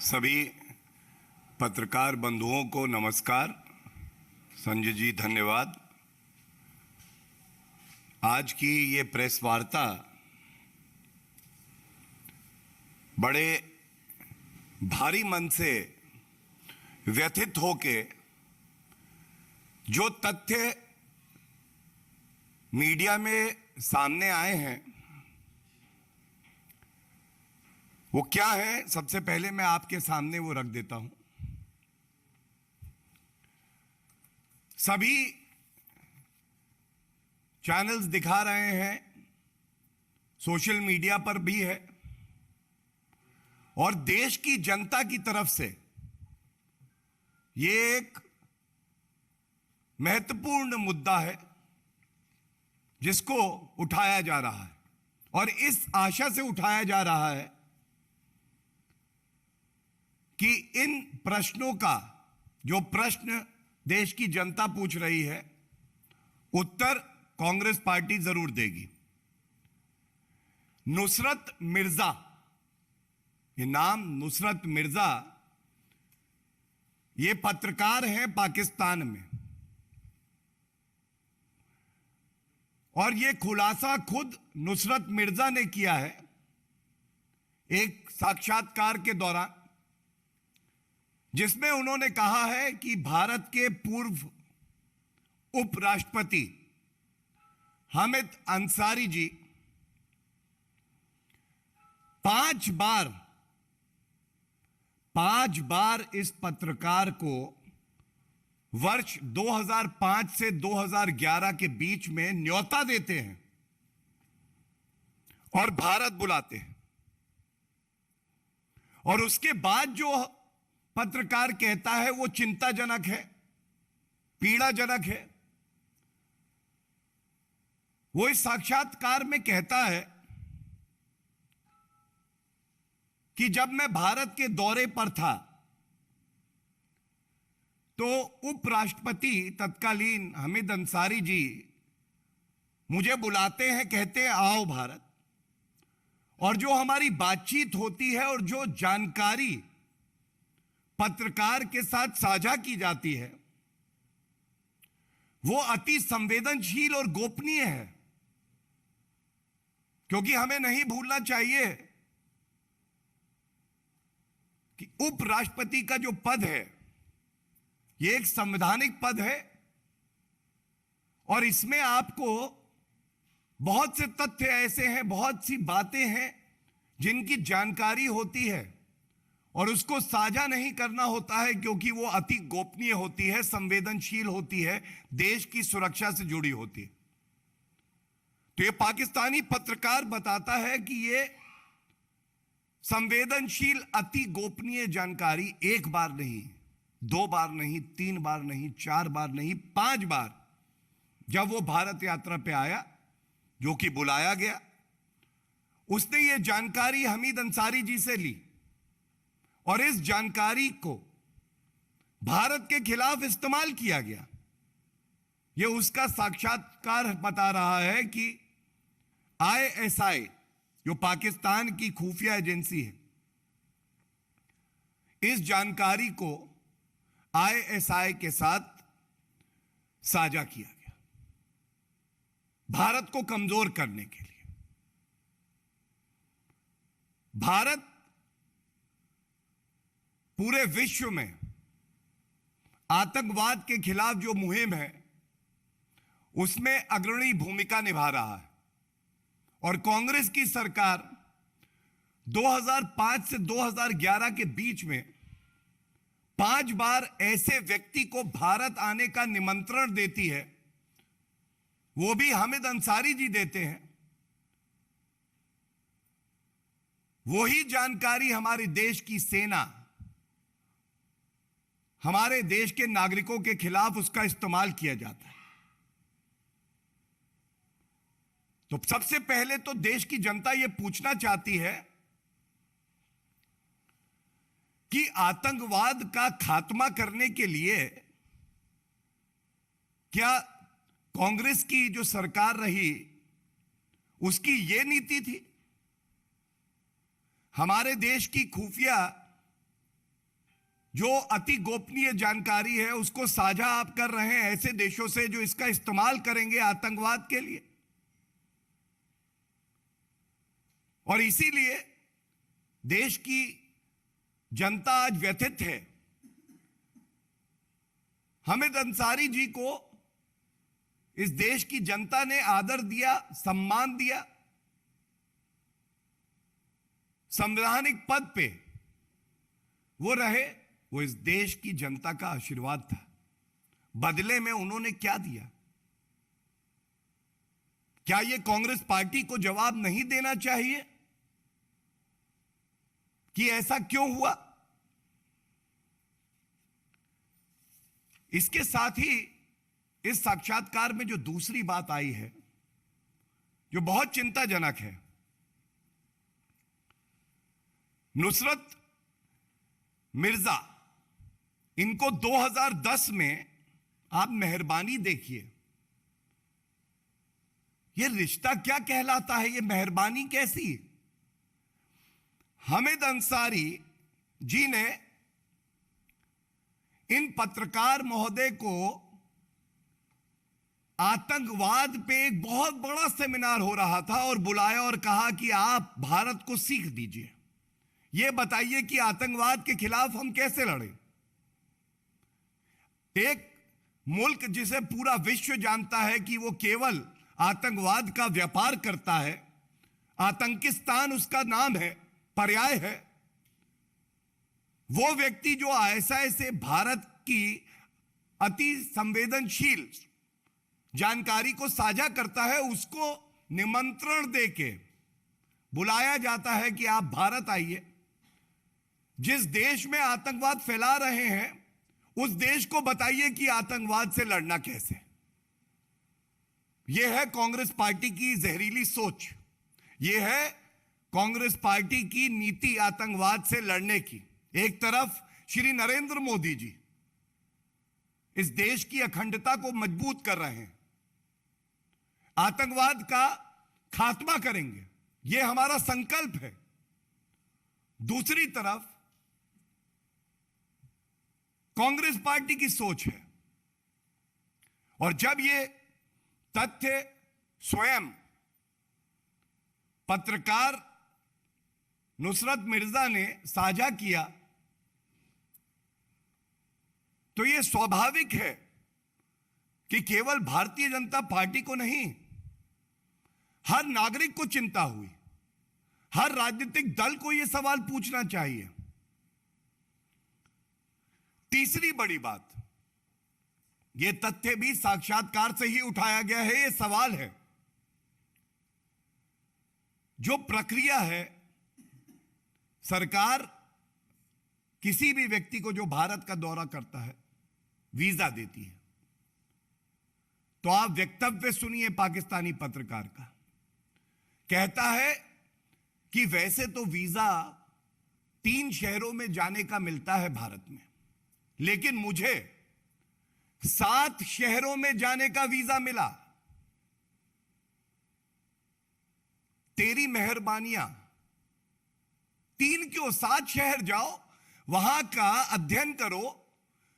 सभी पत्रकार बंधुओं को नमस्कार। संजय जी धन्यवाद। आज की ये प्रेस वार्ता बड़े भारी मन से व्यथित होके जो तथ्य मीडिया में सामने आए हैं वो क्या है, सबसे पहले मैं आपके सामने वो रख देता हूं। सभी चैनल्स दिखा रहे हैं, सोशल मीडिया पर भी है और देश की जनता की तरफ से ये एक महत्वपूर्ण मुद्दा है जिसको उठाया जा रहा है और इस आशा से उठाया जा रहा है कि इन प्रश्नों का जो प्रश्न देश की जनता पूछ रही है उत्तर कांग्रेस पार्टी जरूर देगी। नुसरत मिर्जा, ये नाम नुसरत मिर्जा, ये पत्रकार हैं पाकिस्तान में और ये खुलासा खुद नुसरत मिर्जा ने किया है एक साक्षात्कार के दौरान, जिसमें उन्होंने कहा है कि भारत के पूर्व उपराष्ट्रपति हामिद अंसारी जी 5 बार इस पत्रकार को वर्ष 2005 से 2011 के बीच में न्योता देते हैं और भारत बुलाते हैं और उसके बाद जो पत्रकार कहता है वो चिंताजनक है, पीड़ाजनक है। वो इस साक्षात्कार में कहता है कि जब मैं भारत के दौरे पर था तो उपराष्ट्रपति तत्कालीन हामिद अंसारी जी मुझे बुलाते हैं, कहते हैं आओ भारत, और जो हमारी बातचीत होती है और जो जानकारी पत्रकार के साथ साझा की जाती है वो अति संवेदनशील और गोपनीय है, क्योंकि हमें नहीं भूलना चाहिए कि उपराष्ट्रपति का जो पद है ये एक संवैधानिक पद है और इसमें आपको बहुत से तथ्य ऐसे हैं, बहुत सी बातें हैं जिनकी जानकारी होती है और उसको साझा नहीं करना होता है क्योंकि वो अति गोपनीय होती है, संवेदनशील होती है, देश की सुरक्षा से जुड़ी होती है। तो ये पाकिस्तानी पत्रकार बताता है कि ये संवेदनशील अति गोपनीय जानकारी 1 बार नहीं, 2 बार नहीं, 3 बार नहीं, 4 बार नहीं, 5 बार जब वो भारत यात्रा पे आया, जो कि बुलाया गया, उसने ये जानकारी हामिद अंसारी जी से ली और इस जानकारी को भारत के खिलाफ इस्तेमाल किया गया। यह उसका साक्षात्कार बता रहा है कि ISI, जो पाकिस्तान की खुफिया एजेंसी है, इस जानकारी को ISI के साथ साझा किया गया भारत को कमजोर करने के लिए। भारत पूरे विश्व में आतंकवाद के खिलाफ जो मुहिम है उसमें अग्रणी भूमिका निभा रहा है और कांग्रेस की सरकार 2005 से 2011 के बीच में 5 बार ऐसे व्यक्ति को भारत आने का निमंत्रण देती है, वो भी हामिद अंसारी जी देते हैं। वही जानकारी हमारे देश की सेना, हमारे देश के नागरिकों के खिलाफ उसका इस्तेमाल किया जाता है। तो सबसे पहले तो देश की जनता यह पूछना चाहती है कि आतंकवाद का खात्मा करने के लिए क्या कांग्रेस की जो सरकार रही उसकी यह नीति थी? हमारे देश की खुफिया जो अति गोपनीय जानकारी है उसको साझा आप कर रहे हैं ऐसे देशों से जो इसका इस्तेमाल करेंगे आतंकवाद के लिए। और इसीलिए देश की जनता आज व्यथित है। हामिद अंसारी जी को इस देश की जनता ने आदर दिया, सम्मान दिया, संवैधानिक पद पे वो रहे। वो इस देश की जनता का आशीर्वाद था। बदले में उन्होंने क्या दिया? क्या ये कांग्रेस पार्टी को जवाब नहीं देना चाहिए कि ऐसा क्यों हुआ? इसके साथ ही इस साक्षात्कार में जो दूसरी बात आई है जो बहुत चिंताजनक है, नुसरत मिर्जा, इनको 2010 में आप मेहरबानी देखिए, ये रिश्ता क्या कहलाता है? ये मेहरबानी कैसी? हामिद अंसारी जी ने इन पत्रकार महोदय को आतंकवाद पे एक बहुत बड़ा सेमिनार हो रहा था और बुलाया और कहा कि आप भारत को सीख दीजिए, ये बताइए कि आतंकवाद के खिलाफ हम कैसे लड़ें। एक मुल्क जिसे पूरा विश्व जानता है कि वो केवल आतंकवाद का व्यापार करता है, आतंकिस्तान उसका नाम है, पर्याय है, वो व्यक्ति जो ऐसे भारत की अति संवेदनशील जानकारी को साझा करता है, उसको निमंत्रण देके बुलाया जाता है कि आप भारत आइए। जिस देश में आतंकवाद फैला रहे हैं उस देश को बताइए कि आतंकवाद से लड़ना कैसे। यह है कांग्रेस पार्टी की जहरीली सोच, यह है कांग्रेस पार्टी की नीति आतंकवाद से लड़ने की। एक तरफ श्री नरेंद्र मोदी जी इस देश की अखंडता को मजबूत कर रहे हैं, आतंकवाद का खात्मा करेंगे, यह हमारा संकल्प है। दूसरी तरफ कांग्रेस पार्टी की सोच है। और जब ये तथ्य स्वयं पत्रकार नुसरत मिर्जा ने साझा किया तो यह स्वाभाविक है कि केवल भारतीय जनता पार्टी को नहीं, हर नागरिक को चिंता हुई, हर राजनीतिक दल को यह सवाल पूछना चाहिए। तीसरी बड़ी बात, यह तथ्य भी साक्षात्कार से ही उठाया गया है, यह सवाल है, जो प्रक्रिया है, सरकार किसी भी व्यक्ति को जो भारत का दौरा करता है वीजा देती है। तो आप वक्तव्य सुनिए पाकिस्तानी पत्रकार का, कहता है कि वैसे तो वीजा 3 शहरों में जाने का मिलता है भारत में, लेकिन मुझे 7 शहरों में जाने का वीजा मिला। तेरी मेहरबानियां, 3 क्यों, 7 शहर जाओ, वहां का अध्ययन करो,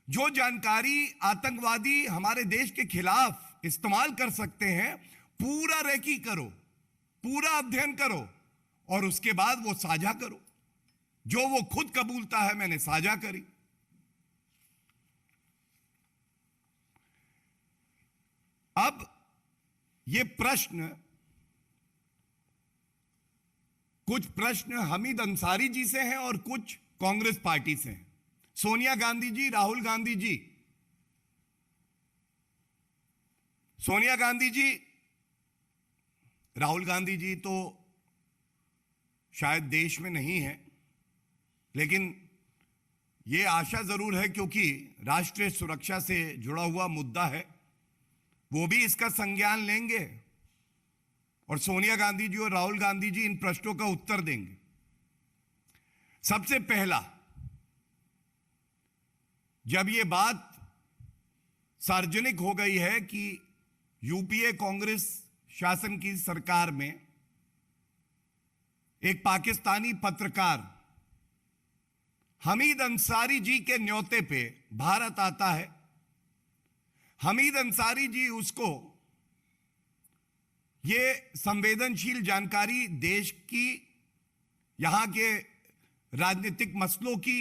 जो जानकारी आतंकवादी हमारे देश के खिलाफ इस्तेमाल कर सकते हैं, पूरा रेकी करो, पूरा अध्ययन करो और उसके बाद वो साझा करो। जो वो खुद कबूलता है मैंने साझा करी। अब ये प्रश्न, कुछ प्रश्न हामिद अंसारी जी से हैं और कुछ कांग्रेस पार्टी से हैं। सोनिया गांधी जी, राहुल गांधी जी, सोनिया गांधी जी, राहुल गांधी जी तो शायद देश में नहीं है, लेकिन यह आशा जरूर है क्योंकि राष्ट्रीय सुरक्षा से जुड़ा हुआ मुद्दा है, वो भी इसका संज्ञान लेंगे और सोनिया गांधी जी और राहुल गांधी जी इन प्रश्नों का उत्तर देंगे। सबसे पहला, जब यह बात सार्वजनिक हो गई है कि यूपीए कांग्रेस शासन की सरकार में एक पाकिस्तानी पत्रकार हमीद अंसारी जी के न्योते पे भारत आता है। हमीद अंसारी जी उसको ये संवेदनशील जानकारी देश की, यहां के राजनीतिक मसलों की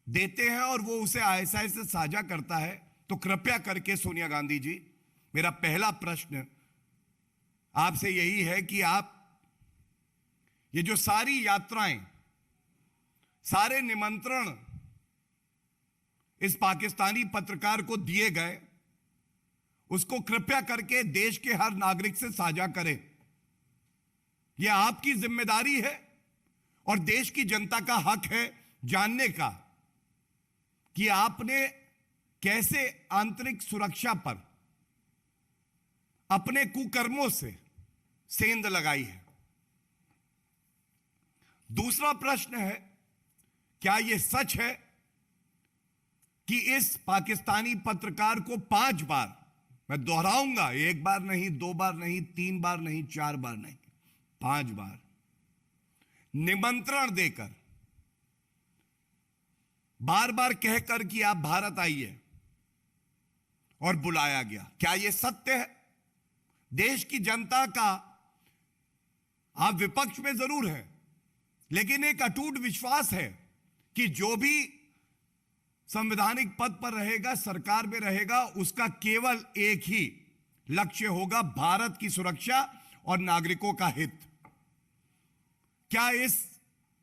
देते हैं और वो उसे आईएसआई से साझा करता है। तो कृपया करके सोनिया गांधी जी, मेरा पहला प्रश्न आपसे यही है कि आप ये जो सारी यात्राएं, सारे निमंत्रण इस पाकिस्तानी पत्रकार को दिए गए, उसको कृपया करके देश के हर नागरिक से साझा करें। यह आपकी जिम्मेदारी है और देश की जनता का हक है जानने का कि आपने कैसे आंतरिक सुरक्षा पर अपने कुकर्मों से सेंध लगाई है। दूसरा प्रश्न है, क्या यह सच है कि इस पाकिस्तानी पत्रकार को 5 बार, मैं दोहराऊंगा, 1 बार नहीं, 2 बार नहीं, 3 बार नहीं, 4 बार नहीं, 5 बार निमंत्रण देकर, बार बार कहकर कि आप भारत आइए और बुलाया गया? क्या यह सत्य है? देश की जनता का, आप विपक्ष में जरूर है, लेकिन एक अटूट विश्वास है कि जो भी संवैधानिक पद पर रहेगा, सरकार में रहेगा, उसका केवल एक ही लक्ष्य होगा, भारत की सुरक्षा और नागरिकों का हित। क्या इस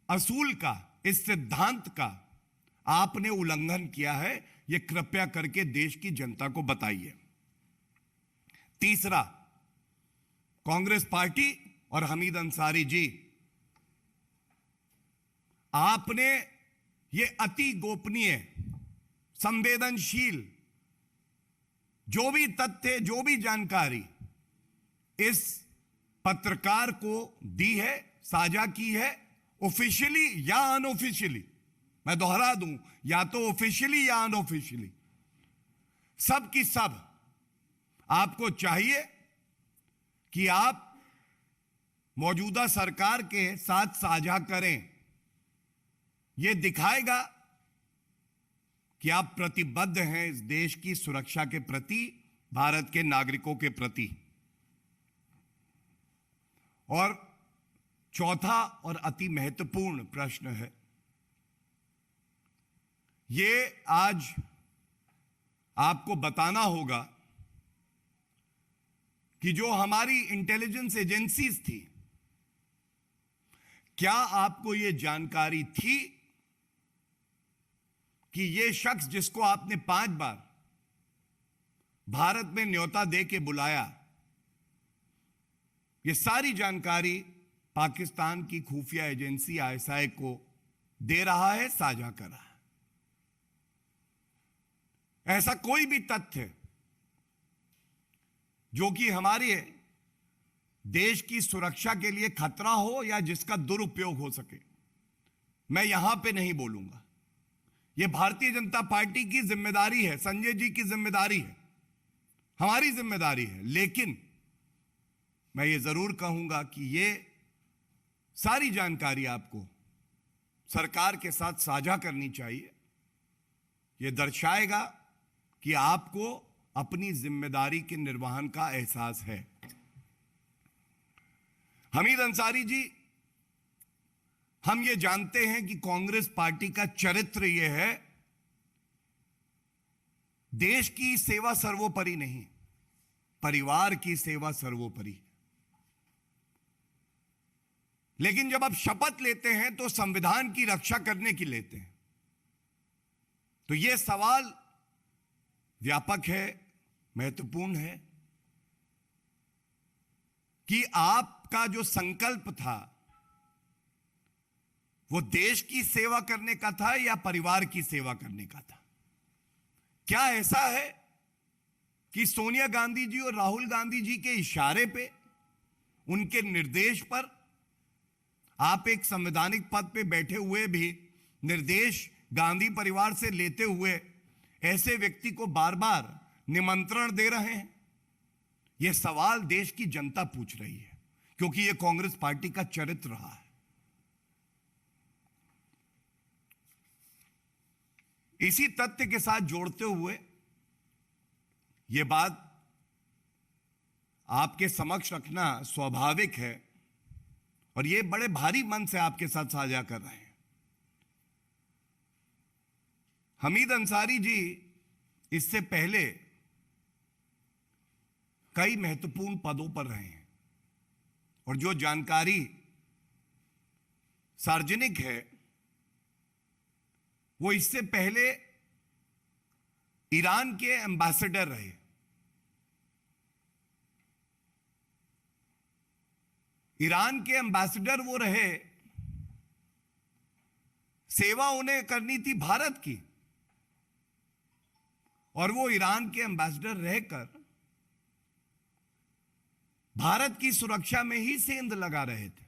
असूल का, इस सिद्धांत का आपने उल्लंघन किया है? यह कृपया करके देश की जनता को बताइए। तीसरा, कांग्रेस पार्टी और हमीद अंसारी जी, आपने ये अति गोपनीय, संवेदनशील जो भी तथ्य, जो भी जानकारी इस पत्रकार को दी है, साझा की है, ऑफिशियली या अनऑफिशियली, मैं दोहरा दूं, या तो ऑफिशियली या अनऑफिशियली, सब की सब आपको चाहिए कि आप मौजूदा सरकार के साथ साझा करें। यह दिखाएगा कि आप प्रतिबद्ध हैं इस देश की सुरक्षा के प्रति, भारत के नागरिकों के प्रति। और चौथा और अति महत्वपूर्ण प्रश्न है, यह आज आपको बताना होगा कि जो हमारी इंटेलिजेंस एजेंसीज थी, क्या आपको यह जानकारी थी कि यह शख्स जिसको आपने 5 बार भारत में न्योता दे के बुलाया, यह सारी जानकारी पाकिस्तान की खुफिया एजेंसी आईएसआई को दे रहा है, साझा कर रहा है? ऐसा कोई भी तथ्य जो कि हमारे देश की सुरक्षा के लिए खतरा हो या जिसका दुरुपयोग हो सके, मैं यहां पे नहीं बोलूंगा। यह भारतीय जनता पार्टी की जिम्मेदारी है, संजय जी की जिम्मेदारी है, हमारी जिम्मेदारी है। लेकिन मैं ये जरूर कहूंगा कि यह सारी जानकारी आपको सरकार के साथ साझा करनी चाहिए। यह दर्शाएगा कि आपको अपनी जिम्मेदारी के निर्वहन का एहसास है। हमीद अंसारी जी, हम ये जानते हैं कि कांग्रेस पार्टी का चरित्र यह है, देश की सेवा सर्वोपरि नहीं, परिवार की सेवा सर्वोपरि। लेकिन जब आप शपथ लेते हैं तो संविधान की रक्षा करने की लेते हैं। तो यह सवाल व्यापक है, महत्वपूर्ण है कि आपका जो संकल्प था वो देश की सेवा करने का था या परिवार की सेवा करने का था? क्या ऐसा है कि सोनिया गांधी जी और राहुल गांधी जी के इशारे पे, उनके निर्देश पर आप एक संवैधानिक पद पे बैठे हुए भी निर्देश गांधी परिवार से लेते हुए ऐसे व्यक्ति को बार बार निमंत्रण दे रहे हैं? यह सवाल देश की जनता पूछ रही है, क्योंकि यह कांग्रेस पार्टी का चरित्र रहा है। इसी तथ्य के साथ जोड़ते हुए यह बात आपके समक्ष रखना स्वाभाविक है और यह बड़े भारी मन से आपके साथ साझा कर रहे हैं। हमीद अंसारी जी इससे पहले कई महत्वपूर्ण पदों पर रहे हैं और जो जानकारी सार्वजनिक है वो इससे पहले ईरान के एम्बेसडर रहे। ईरान के एम्बेसडर वो रहे, सेवा उन्हें करनी थी भारत की, और वो ईरान के एम्बेसडर रहकर भारत की सुरक्षा में ही सेंध लगा रहे थे।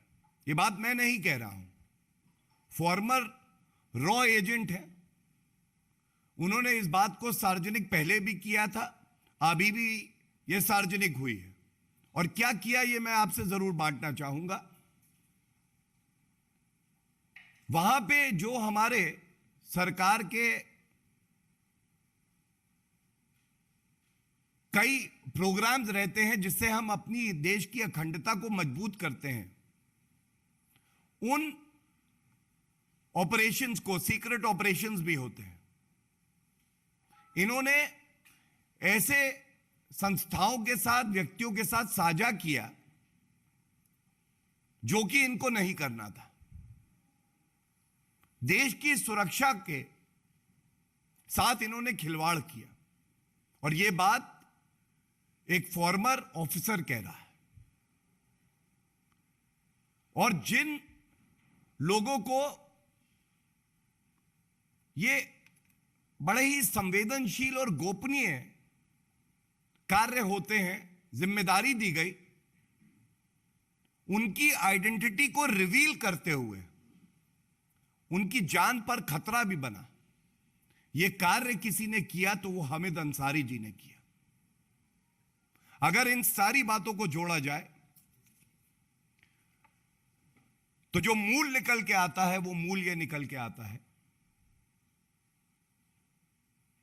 ये बात मैं नहीं कह रहा हूं, फॉर्मर रॉ एजेंट है, उन्होंने इस बात को सार्वजनिक पहले भी किया था, अभी भी यह सार्वजनिक हुई है। और क्या किया ये मैं आपसे जरूर बांटना चाहूंगा। वहां पे जो हमारे सरकार के कई प्रोग्राम्स रहते हैं जिससे हम अपनी देश की अखंडता को मजबूत करते हैं, उन ऑपरेशंस को सीक्रेट ऑपरेशंस भी होते हैं। इन्होंने ऐसे संस्थाओं के साथ, व्यक्तियों के साथ साझा किया जो कि इनको नहीं करना था। देश की सुरक्षा के साथ इन्होंने खिलवाड़ किया और यह बात एक फॉर्मर ऑफिसर कह रहा है। और जिन लोगों को ये बड़े ही संवेदनशील और गोपनीय कार्य होते हैं, जिम्मेदारी दी गई, उनकी आइडेंटिटी को रिवील करते हुए उनकी जान पर खतरा भी बना। यह कार्य किसी ने किया तो वो हामिद अंसारी जी ने किया। अगर इन सारी बातों को जोड़ा जाए तो जो मूल निकल के आता है, वो मूल यह निकल के आता है,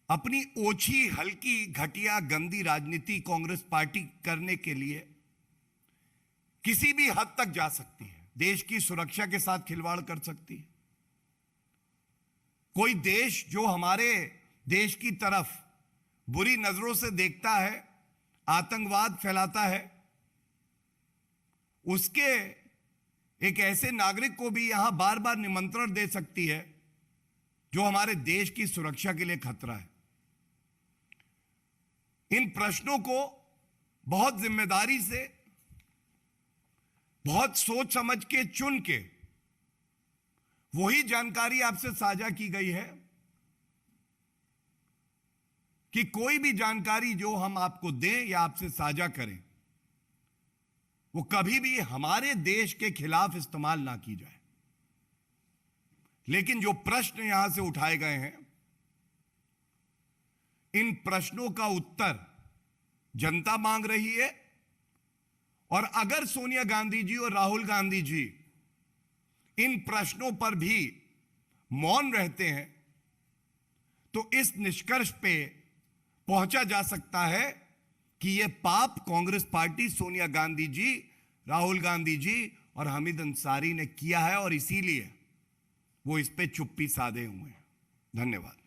अपनी ओछी, हल्की, घटिया, गंदी राजनीति कांग्रेस पार्टी करने के लिए किसी भी हद तक जा सकती है। देश की सुरक्षा के साथ खिलवाड़ कर सकती है। कोई देश जो हमारे देश की तरफ बुरी नजरों से देखता है, आतंकवाद फैलाता है, उसके एक ऐसे नागरिक को भी यहां बार बार निमंत्रण दे सकती है जो हमारे देश की सुरक्षा के लिए खतरा है। इन प्रश्नों को बहुत जिम्मेदारी से, बहुत सोच समझ के चुन के वही जानकारी आपसे साझा की गई है कि कोई भी जानकारी जो हम आपको दें या आपसे साझा करें वो कभी भी हमारे देश के खिलाफ इस्तेमाल ना की जाए। लेकिन जो प्रश्न यहां से उठाए गए हैं, इन प्रश्नों का उत्तर जनता मांग रही है। और अगर सोनिया गांधी जी और राहुल गांधी जी इन प्रश्नों पर भी मौन रहते हैं तो इस निष्कर्ष पे पहुंचा जा सकता है कि यह पाप कांग्रेस पार्टी, सोनिया गांधी जी, राहुल गांधी जी और हामिद अंसारी ने किया है और इसीलिए वो इस पे चुप्पी साधे हुए हैं। धन्यवाद।